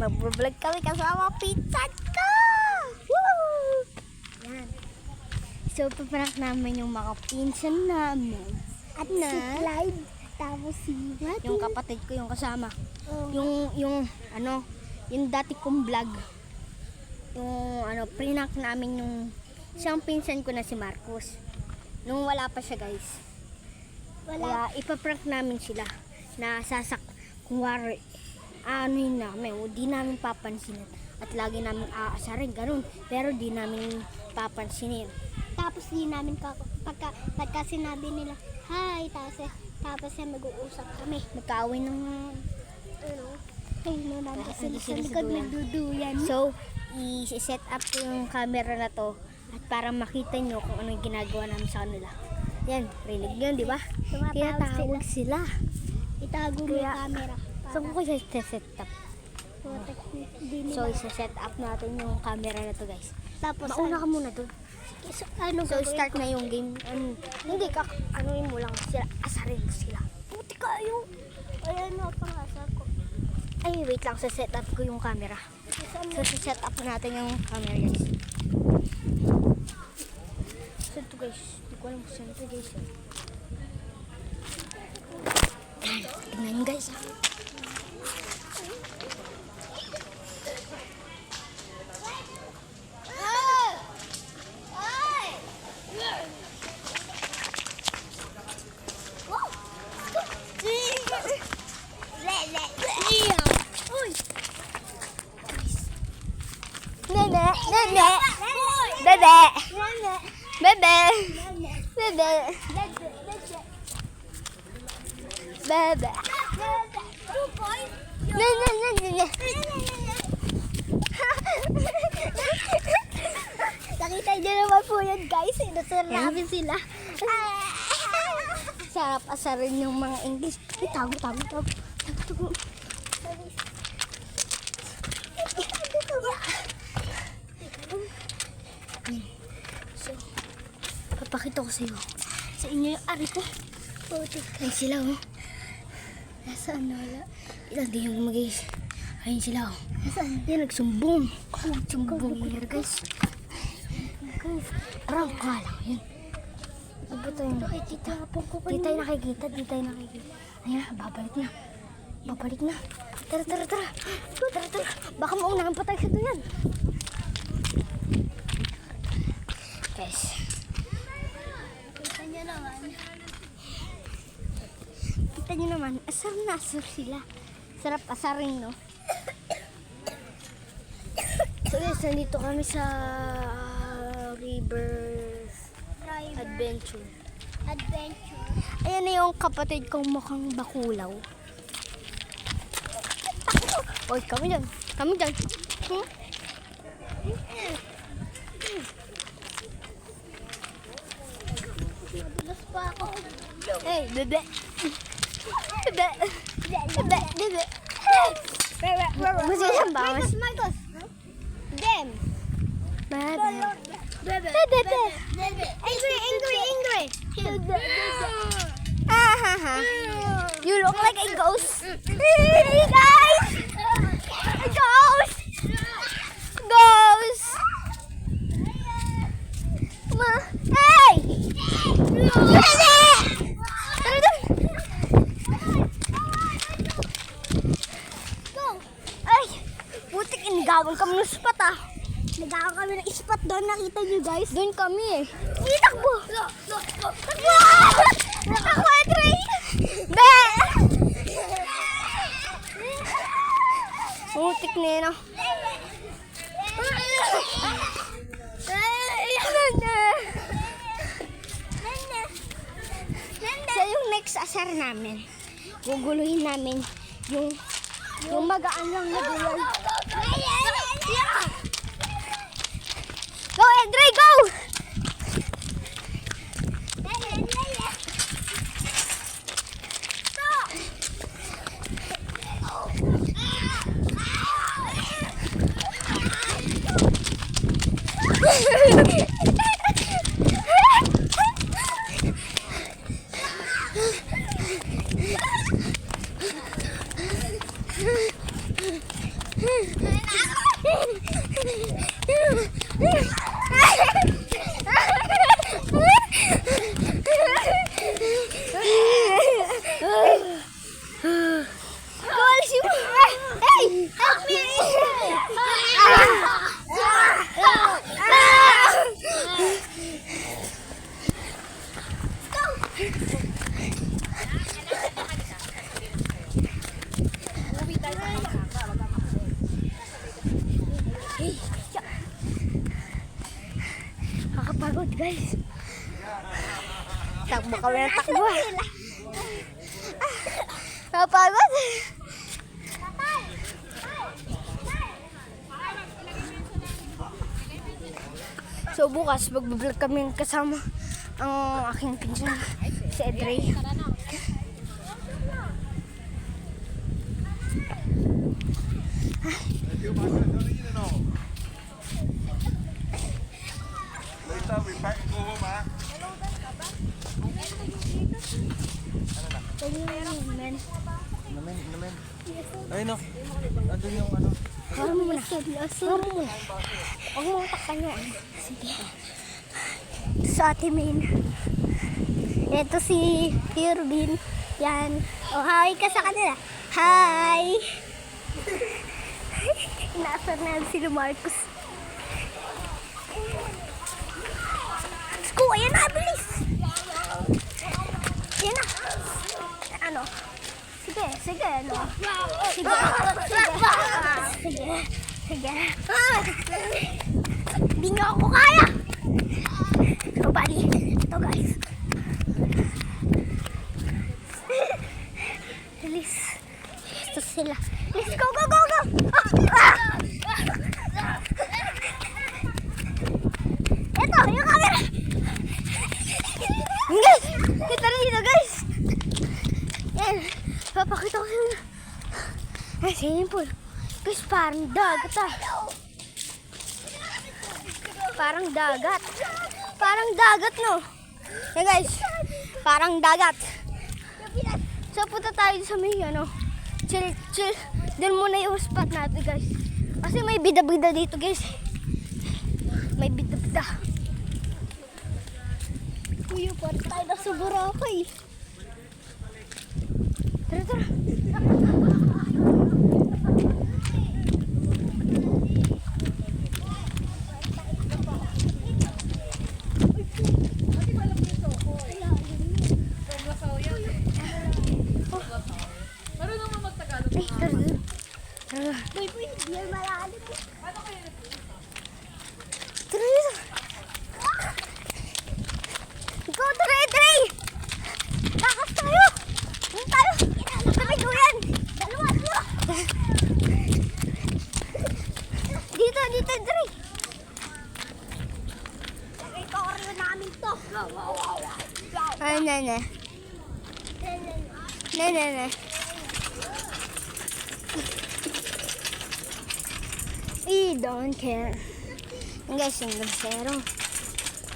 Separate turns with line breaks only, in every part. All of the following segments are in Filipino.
Mag-vlog kami kasama pizza ko! Woo! Yan. So, paprank namin yung mga pinsan namin.
At si Clyde, tapos si Matthew.
Yung kapatid ko yung kasama.
Oh.
Yung dati kong vlog. Prank namin yung isang pinsan ko na si Marcos. Nung wala pa siya, guys. Kaya ipaprank namin sila na kunwari, yun namin, di namin papansinin. At lagi namin aasarin, ganun. Pero di namin papansinin.
Tapos di namin pagka sinabi nila, hi, tapos mag-uusap kami.
Magkaaway ng
Sila sa likod nagduduyan.
So, i-set up ko yung camera na to at para makita nyo kung ano yung ginagawa namin sa kanila. Yan, rinig nyo, di ba? Kaya tawag sila.
Itago mo yung camera.
So, kung ko set up. So, isa-set up natin yung camera na to, guys.
Tapos,
Mauna ka muna doon. So, start na yung game. Hindi ka, mo lang sila, asarin mo sila.
Puti kayo. Ayan o, pang-asar ko.
Ay, wait lang, sa set up ko yung camera. So, set up natin yung camera, guys. So, ito, guys. Hindi ko alam kung saan ito, guys. Tingnan nyo, guys. Bebe.
Nakita niyo naman po yan, guys. Inasar namin sila.
Sarap asarin yung mga English. Ay, tago. So, papakita ko sa inyo yung ari ko. Ayun sila, oh.
Nasaan wala?
Ilan din yung mag-guys. Ayun sila, oh.
Nasaan?
Yan, nagsumbong. Sumbong here, guys. Guys, parang lang yun. Ano tayo nakikita? Di tayo nakikita. Ayan, babalik na. Tara. Baka maunahan pa tayo sa doon yan. Guys. Kita nyo naman, asar na asar sila. Sarap asarin, no? So guys, nandito kami sa River Adventure. Ayan na yung kapatid kong mukhang bakulaw. Oy, kami dyan.
Madulas pa ako.
Hey, bebe. Gusto niya bawas.
Marcos. Dem. Angry.
You look like a ghost. Hey, guys! A ghost! Hey! Ay! Butik, inigawan kami ng spot, ah.
Nagawa kami ng spot doon. Nakita niyo, guys?
Doon kami, eh.
Takbo!
Ako, Andre! Be! Butik na yun, ah. So, yung next asar namin, guguluhin namin yung magaan lang na gulay. Go, Andre, go! guys. Takbo kami ng takbo. Napagod. So bukas mag-vlog kami kasama ang aking pinsan, si Edrey.
Later we pack and go home, ha? Namen. Ayun no. Andun yung ano.
Hawa mo muna. Hawa mo muna. Huwag mo takpan yan. Sige. Ito sa ate Main. Ito si Irvin. Yan. Oh, hi ka sa kanila. Hi! Inaasar na si Marcos. Let's go! Ayan na! Bilis! Ayan na! Ano? Sige, sige, ano? Sige. Sige. Sige. Hindi nga ako kaya! So, bali. Ito, guys. Bilis. Ito sila. Let's go, go, go, go! Ito, yung camera! Guys! Kita na dito, guys! Yan. Papakita ko sila. Ay, swimming pool. Guys, parang dagat ah. Parang dagat. Parang dagat, no? Yan, guys. Parang dagat. So, punta tayo sa may, ano, chill. Doon muna yung spot natin, guys. Kasi may bida-bida dito, guys. May bida-bida. Kuya, parang tayo na sa Boracay. Tara.
Boy, hindi yan malalim.
Tara dito. Go, Dre! Takas tayo! Ano tayo? Sabay ko yan! Dalawa! Dito, Dre!
Ito rin namin to.
Ay, nene. We don't care. Yung guys, Englishero.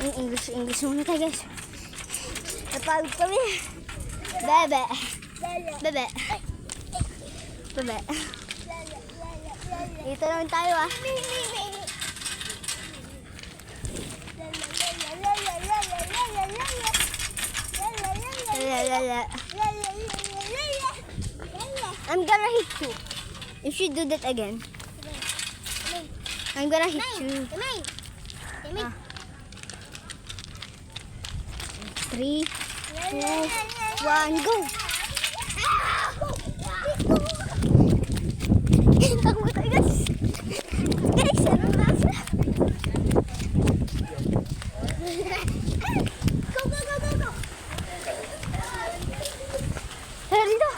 Yung English muna tayo, guys. Napagod kami. Bebe. Dito naman tayo, ah. I'm gonna hit you. If you do that again, I'm gonna hit you.
Timay!
3, 2, 1, go! Takbo tayo, guys! Guys, ano na sila?
Go!
Tara dito!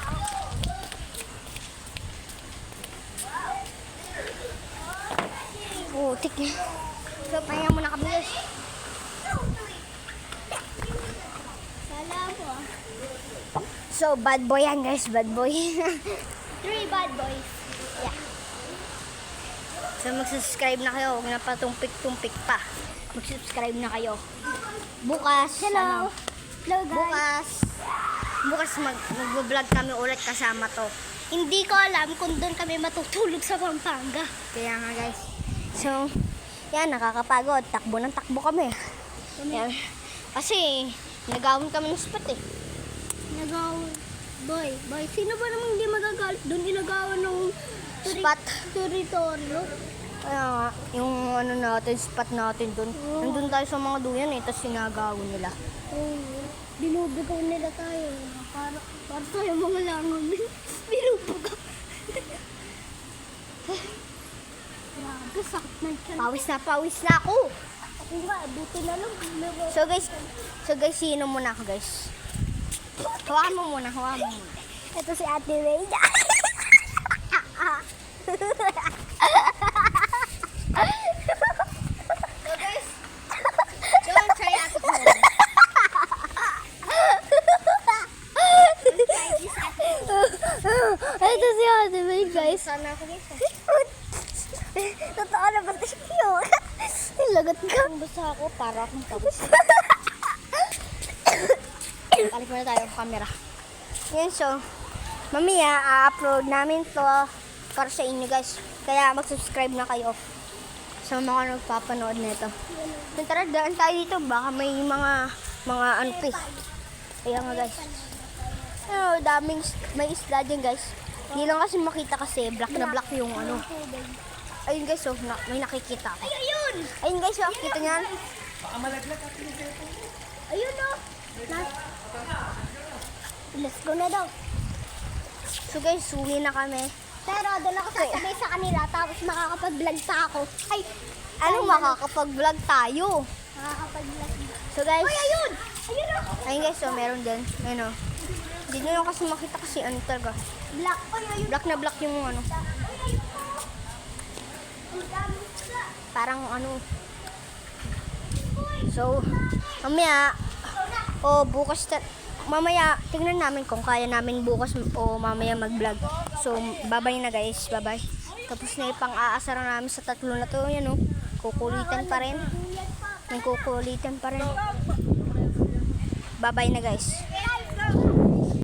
Putik niya. So, pahinga muna kami, guys.
Salam po.
So, bad boy yan, guys. Bad boy.
3 bad boys.
Yeah. So, mag-subscribe na kayo. Huwag na pa tumpik-tumpik pa. Mag-subscribe na kayo. Bukas.
Hello. Hello, guys.
Bukas mag-vlog kami ulit kasama to.
Hindi ko alam kung doon kami matutulog sa Pampanga.
Kaya nga, guys. So, yan, nakakapagod. Takbo ng takbo kami. Yan. Kasi, nagawin kami ng spot eh.
Nagawan. Boy, sino ba namang hindi magagalit? Doon ginagawa ng
Spot.
teritoryo.
Kaya nga, yung ano natin, spot natin dun. Nandun tayo sa mga duyan eh, tapos sinagawin nila.
Binubugaw nila tayo. Para tayo mga langaw. Binubugaw. Grabe, sakit ng tiyan.
Pawis na ako.
Buti na lang.
So guys, sino muna ako guys? Hawakan mo muna.
Ito si Ate May.
So guys, don't try at home.
Ito si Ate May, guys.
Sana ako guys.
Totoo na ba ito cute? Lagot ka.
Basta ako para akong tapos. Balik muna tayo ang camera. Yan, so, mamaya, upload namin to para sa inyo guys. Kaya mag-subscribe na kayo sa mga nagpapanood nito. Tara, daan tayo dito. Baka may mga ano pa eh. Kaya nga guys. Ano, daming, may isda dyan guys. Hindi lang kasi makita kasi black na black yung ano. Ayun guys, oh, may nakikita ako. Ayun guys, oh, kita niyan.
Ayun o. Let's go na daw.
So guys, suwi na kami.
Pero doon ako sasabay sa kanila tapos makakapag-vlog pa ako. Ay,
Anong makakapag-vlog tayo?
makakapag-vlog.
So guys,
Ayun! Ayun o!
ayun guys, so meron din. Ayun oh. Hindi nyo lang kasi makita kasi ano talaga.
Black. Ay, ayun.
Black na black yung ano. Parang ano. So, mamaya, mamaya, tingnan namin kung kaya namin bukas o mamaya mag-vlog. So, bye-bye na guys. Bye-bye. Tapos na yung pang-aasara namin sa tatlo na to. Yan oh. Kukulitan pa rin. May kukulitan pa rin. Bye-bye na guys.